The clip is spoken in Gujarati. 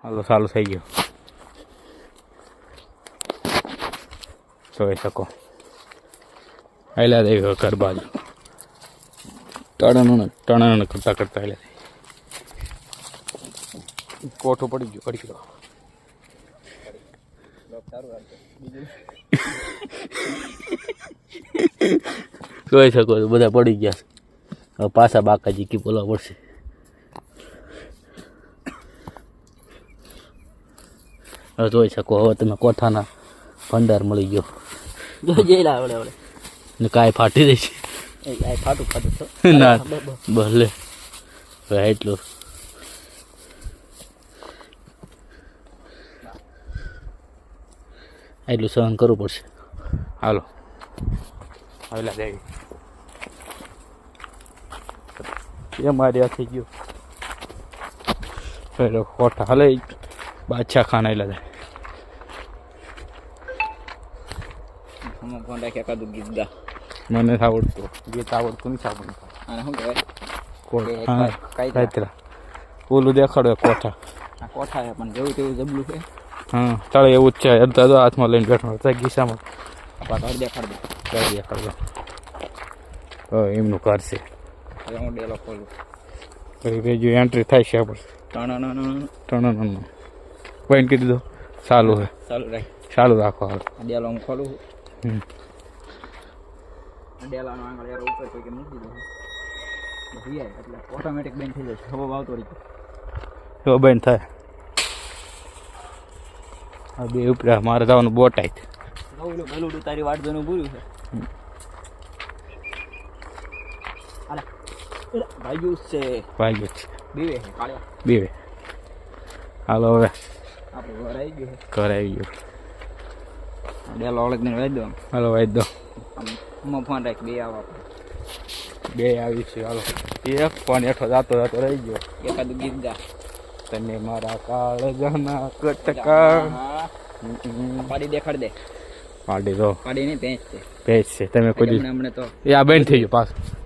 હાલો ચાલુ થઈ ગયો જોઈ શકો આયલા દે ઘર બાજુ ટણ કરતા કરતા આયલા કોઠો પડી ગયો પડી ગયો જોઈ શકો છો બધા પડી ગયા હવે પાછા બાકાજી કી બોલવા પડશે હવે જોઈ શકો હવે તમે કોઠાના ભંડાર મળી ગયો ને કાંઈ ફાટી દઈશ ના ભલે એટલું એટલું સહન કરવું પડશે હાલો હાલા દેવી એ મારી આ થઈ ગયું પેલો કોઠા હાલે બાદશાહ ખાન આવેલા જાય ફોન રાખ્યા કાદું ગીત ગા મને આવડતું ગીત આવડતું નથી આવડતું અને શું કહેવાય કોઠા ઓલું દેખાડો કોઠા આ કોઠા છે પણ જેવું તેવું જબલું છે હા ચાલો એવું જ છે અડધા તો હાથમાં લઈને બેઠો હતા ગીસામાં પાછળ દેખાડ દે એમનું ઘર છે હું ડેલો ખોલું પછી બીજું એન્ટ્રી થાય છે આપણે ટણ બંધ કરી દીધો ચાલુ છે ચાલુ રાખો હવે ડેલો હું ખોલું ડેલાનો આંગળ યાર ઉપર કોઈ કે મૂકી દીધો એટલે ઓટોમેટિક બંધ થઈ જશે હવા આવતો રહી તો બંધ થાય આ બે ઉપરા મારે જવાનું બોટ આવી ગલુડું તારી વાટ જોનું પૂરું છે ભાઈ છે બીવે હાલો હવે આપણે ઘર આવી ગયું ડેલો અલગ દિન વાંચ દો હાલો વાંચ દો ફોન રાખ બે આવા બે આવી છે હાલો એક ફોન હેઠો જતો રહી ગયો એકાદું ગીત ગા તને મારા કાળ જના કટકા પાડી દેખાડ દે પાડી દો પાડી નહીં ભેંસ છે તમે કોઈ હમણાં તો એ આ બંધ થઈ ગયું પાછું